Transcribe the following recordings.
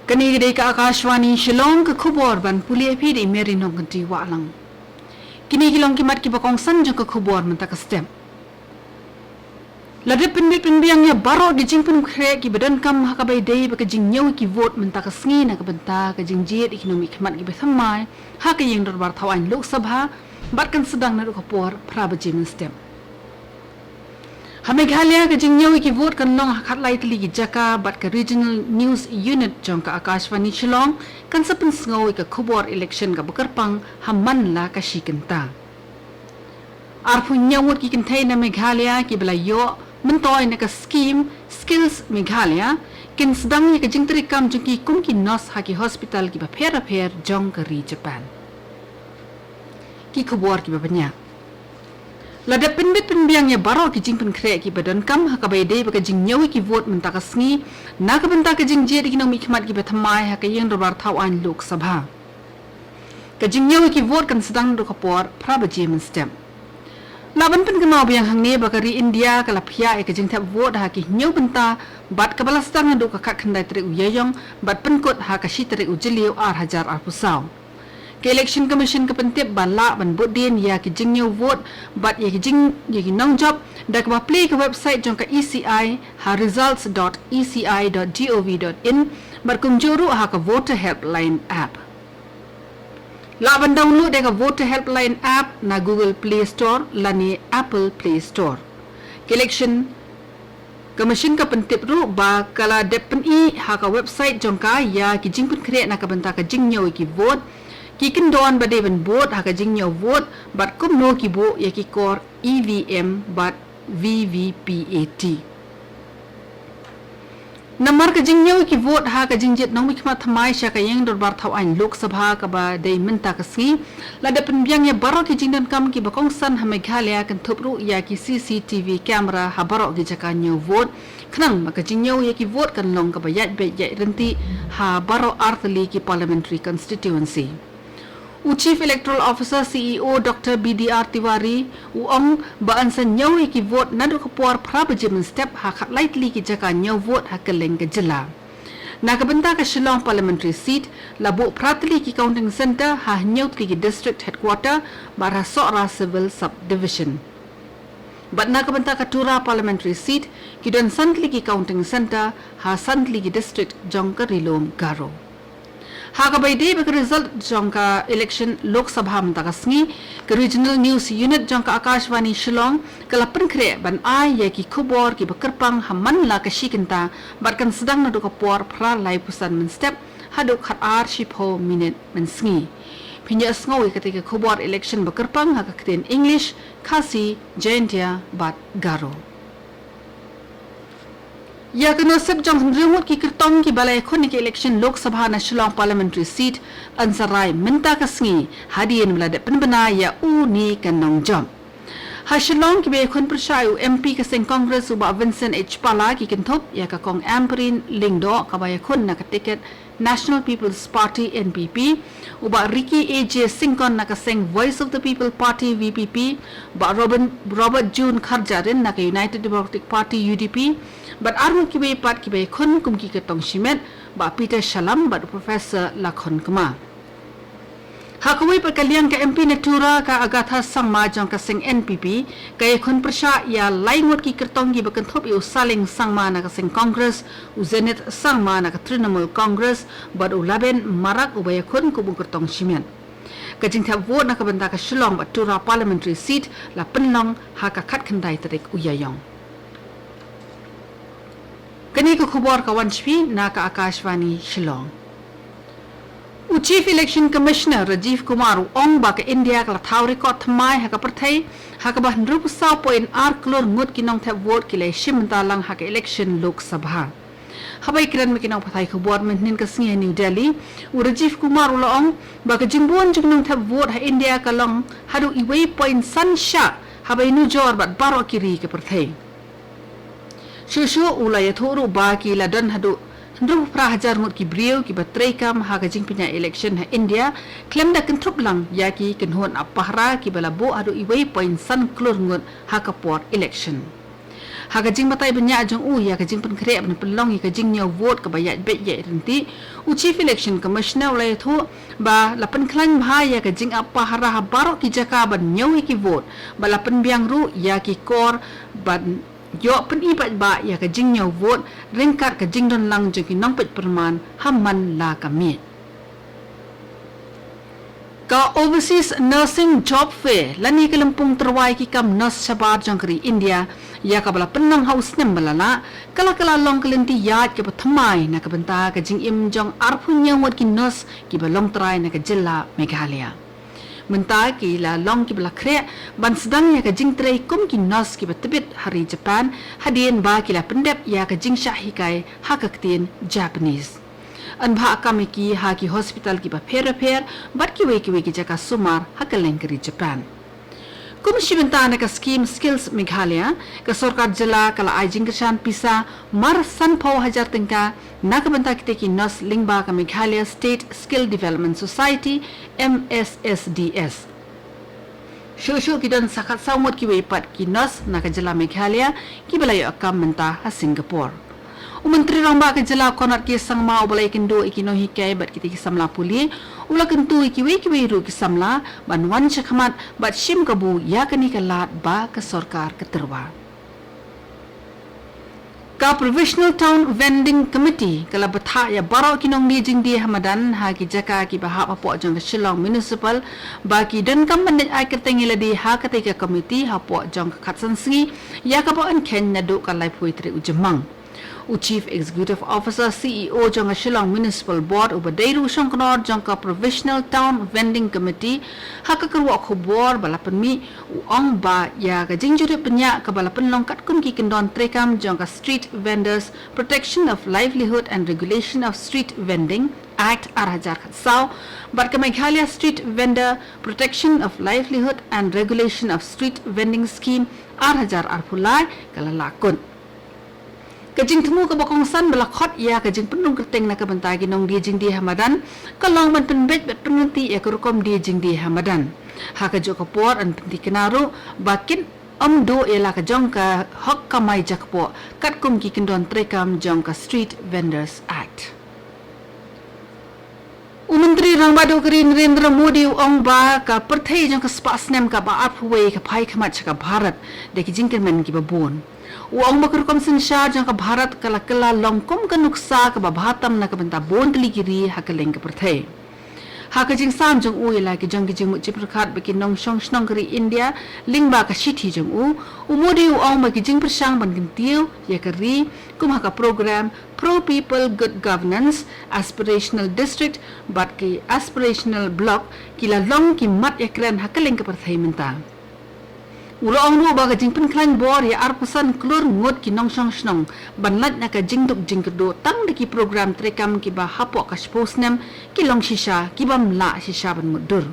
Kani gede ka Akashvani Shillong ke khubor ban puli api di merin hong kanti walang. Kini kilong kimat ki bakong san jong ke khubor mentaka stem. Lade pinbiang ya baro di jing pun kre ki badan kam hakabai dei baka jing nyau ki vote mentaka sngi na ka benta ka jing jiet ekonomi kimat ki bethang mai ha ka yeng dorbar thawan lok sabha batkan sedang na ka por prabaji men stem. Meghalaya ka jing nyau ki vote kan long hakat lai tli ki jaka bat ka regional news unit jong ka Akashvani Shillong kan sapen sngawi ka khubor election ka bakarpang hamman la ka shikenta. Arpu nyawut ki kentai na Meghalaya ki belayo mentoy na ka scheme skills Meghalaya kin sedang ka jing trikam jong ki kum ki nos ha ki hospital ki ba pher jong ka ri Japan. Ki khubor ki ba banya. Lada pinbiang ya baro ki jing pen kre ki badan kam hakabai dei baka jing nyawi ki vote mentaka sngi na ka benta ka jing je ekonomi khmat ki bethamai ha ka yeng robar thawan lok sabha ka jing nyawi ki vote kan sedang ro kapor prabaji men stem laban pen kenau biang hang ne baka ri India ka lapia e ka jing thap vote ha ki nyau benta bat ka balas tang do ka khandai tre uyayong bat pen kot ha ka shi tre ujliu ar hajar ar pusau ke election commission ka pentip bala ban bodin ya ki jingyo vote but ya ki jing ya ki nong job da ka play ka website jong ka ECI ha results.eci.gov.in bar kum juru ha ka voter helpline app la ban download da ka voter helpline app na Google Play Store lani Apple Play Store ke election commission ka pentip ru ba kala depen I ha ka website jong ka ya ki jing pun kre na ka benta ka jingyo ki vote Kikin doan ba deven vote haka jingyo vote but kum no ki bo ya ki kor EVM but VVPAT. Namar ka jingyo ki vote haka jingjet nong mikma thamai sya ka yeng dorbar thawan lok sabha ka ba dei menta ka si la da penbyang ya baro ki jingdan kam ki bakong san ha Meghalaya kan thupru ya ki CCTV camera ha baro ki jaka nyo vote khnang maka jingyo ya ki vote kan long ka ba yat be yat renti ha baro artli ki parliamentary constituency. Chief Electoral Officer CEO Dr. BDR Tiwari uong baan sa nyaw ki vote na do kapor prabajimen step ha khat lightly ki jaka nyaw vote ha keleng ke jela nakabenta ka Shillong parliamentary seat labu pratli ki counting center ha nyaw ki district headquarter bara sora civil subdivision but nakabenta ka Tura parliamentary seat ki don santli ki counting center ha santli ki district jongka rilom garo Hakabai dei baka result jongka election Lok Sabha mentaka sngi ke regional news unit jongka Akashvani Shillong kalapan kre ban ai ya ki khubor ki bakarpang hamman la ka shikenta barkan sedang na do kapor pra lai pusan men step haduk khat ar shipho minute men sngi pinya sngawi ketika khubor election bakarpang ha ka kten English Khasi Jaintia bat Garo Ya kena sep jong remut ki kertong ki balai khon ki election Lok Sabha na Shillong parliamentary seat ansarai minta ka sngi hadien melade penbena ya uni kanong jom ha Shillong ki be khon pershayu MP ka seng congress uba Vincent H Pala ki kenthop ya ka kong Amprin Lingdo ka baya khon na ka ticket National People's Party NPP uba Ricky AJ Singkon na ka seng Voice of the People Party VPP ba Robert June Kharjarin na ka United Democratic Party UDP but armu ki be pat ki be khon kum ki ketong shimet ba Peter Shalam ba Professor Lakhon Kama Hakawai perkalian ke MP Natura ka Agatha Sangma jong ka seng NPP kaya khon persha ya laingot ki kertong gi bakenthop yu saling Sangma na ka seng Congress u Zenith Sangma na ka Trinamool Congress bad u laben marak u baya khon ku kertong shimen kajing tha vote na ka benda ka Shillong ba Tura parliamentary seat la penlong ha ka khat khandai tarik uyayong kani ko khubor ka wanchpi na ka Akashvani Shillong Chief Election Commissioner Rajiv Kumar ong ba ka India ka thau record thmai ha ka perthai ha ka ba ndrup saw point ar klor ngut kinong tha vote kile shimta lang ha ka election Lok Sabha habai kiran me kinong pathai khobor men nin ka singe New Delhi u Rajiv Kumar ong ba ka jingbuan jingnong tha vote ha India ka long hadu iwei point san sha habai nu jor bat baro kiri ka perthai shushu ulaya thoru ba ki ladan hadu Ndrup pra hajar ngut ki brio ki batrai kam ha gajing pinya election ha India klem da kenthop lang ya ki kenhon apahra ki balabo adu iwei point san klur ngut ha kapor election Hakajing matai banyak jong ya kajing pen krep ban pelong ya kajing nyaw vote ka bayat bet ya renti Chief Election Commissioner ulai thu ba lapan klan bha ya kajing apa harah barok ki jaka ban nyaw ki vote ba lapan biang ru ya ki kor ban yo pen ibat ba ya kajing nyaw vote ringkat kajing don lang jong ki nong pet perman hamman la kami ka overseas nursing job fair lani kelempung terwai ki kam nurse sabar jong kri India ya ka bala penang haus nem balala kala long kelenti yat ke pathamai na ka benta ka jing im jong arpunya wat ki nurse ki balong trai na ka jilla Meghalaya menta ki la long ki bala kre ban sedang ya ka jing trai kum ki nurse ki batbit hari Japan hadien ba ki la pendep ya ka jing shahikai hakaktin Japanese Anbha kamiki ha ki hospital ki ba pher bat ki we ki jaka sumar hakaleng kri Japan Komisi bentana ka scheme skills Meghalaya ka sarkar jila kala ajing kesan pisa mar san pau hajar tengka nak benta kita ki nurse lingba ka Meghalaya State Skill Development Society MSSDS Shushu ki don sakat saumot ki we pat ki nurse nak jila Meghalaya ki balayo akam menta ha Singapore Menteri Ramba ke jela konat ki sangma ubalai kendo ikino hikai bat kita ki samla puli ula kentu ikiwe ru ki samla ban wan chakhamat bat shim kabu ya kani kalat ba ke sarkar keterwa ka Provisional Town Vending Committee kala batha ya barau kinong ni jingdi hamadan ha ki jaka ki bahap apo jong Shillong Municipal ba ki dan kam bandit ai kertengi ladi ha ketika committee ha po jong khatsansi ya ka po an ken na do ka lai poetry ujemang Chief Executive Officer CEO jong Shillong Municipal Board ubadairu songknor jong ka Provisional Town Vending Committee haka kerwa khobor balapan mi ong ba ya ka jingjure penya ka balapan longkat kun ki kendon trekam jong ka Street Vendors Protection of Livelihood and Regulation of Street Vending Act Arhajar Khatsau bat ka Meghalaya Street Vendor Protection of Livelihood and Regulation of Street Vending Scheme Arhajar Arpulai kala lakun Kajing temu ke bakongsan belakot ya kajing penung kerteng nak bentai ginong dia jing di hamadan kalong man penbet bet penanti ya kerukom dia jing di hamadan ha kajo kapor an penti kenaru bakin do ela kajong ka hok kamai jakpo kat kum ki kendon trekam jong ka Street Vendors Act Menteri Rangbado Keri Narendra Modi ong ba ka perthai jong ka spasnem ka ba apwe ka phai khamat ka Bharat deki jingkermen ki babon Uang bakurkom sensya jang ka Bharat kala longkom ka nuksa ka babahatam na ka benta bon teligiri hakaleng ka perthai. Hakajing sam jang u ila ki jang muci perkhat baki nong shong snong keri India lingba ka shithi jang umodi uang baki jing persang ban gentiu ya keri kum haka program Pro People Good Governance Aspirational District bat ki Aspirational Block kila long ki mat ya kren hakaleng ka perthai menta. Ulo ong ba ka jing penklan bor ya arpusan klur ngot ki nong shong snong banlat na ka jing duk jing kedo tang de ki program trekam ki ba hapo ka sposnem ki long shisha ki bam la shisha ban mudur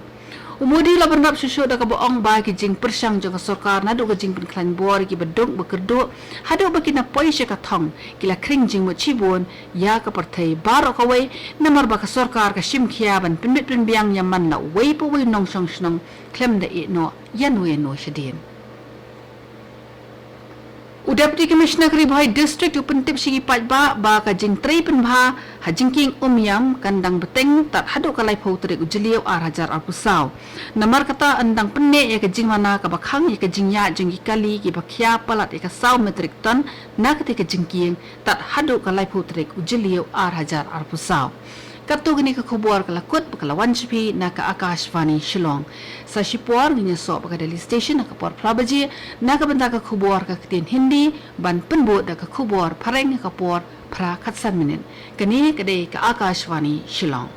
umudi la bernap susu da ka boong ba ki jing persang jong sarkar na do ka jing penklan bor ki bedong bekerdo hado ba ki na poisha ka thong ki la kring jing mo chibon ya ka parthai baro ka wei namar ba ka sarkar ka shim khia ban pinbit pinbiang yaman na wei po wei nong shong snong klem da e no yan we no shadin Deputy Commissioner keri Bhai District upentip sigi pajba ba ka jing trei penbha hajingking umyam kandang beteng tat hadu kalai phau trek ujliau Arhajar Arpusau namar kata andang penne ya ka jing mana ka bakhang ya ka jing ya jing kali ki bakhya palat ya ka sau metrik ton na ka te ka jingking tat hadu kalai phau trek ujliau Arhajar Arpusau Kapto gini ka khobor kala kut kala wanchipi na ka Akashvani Shillong sa shipor ginya so ka Delhi station na ka por prabaji na ka benta ka khobor ka tin Hindi ban penbo da ka khobor phareng ka por phra khatsan minin kani kade ka Akashvani Shillong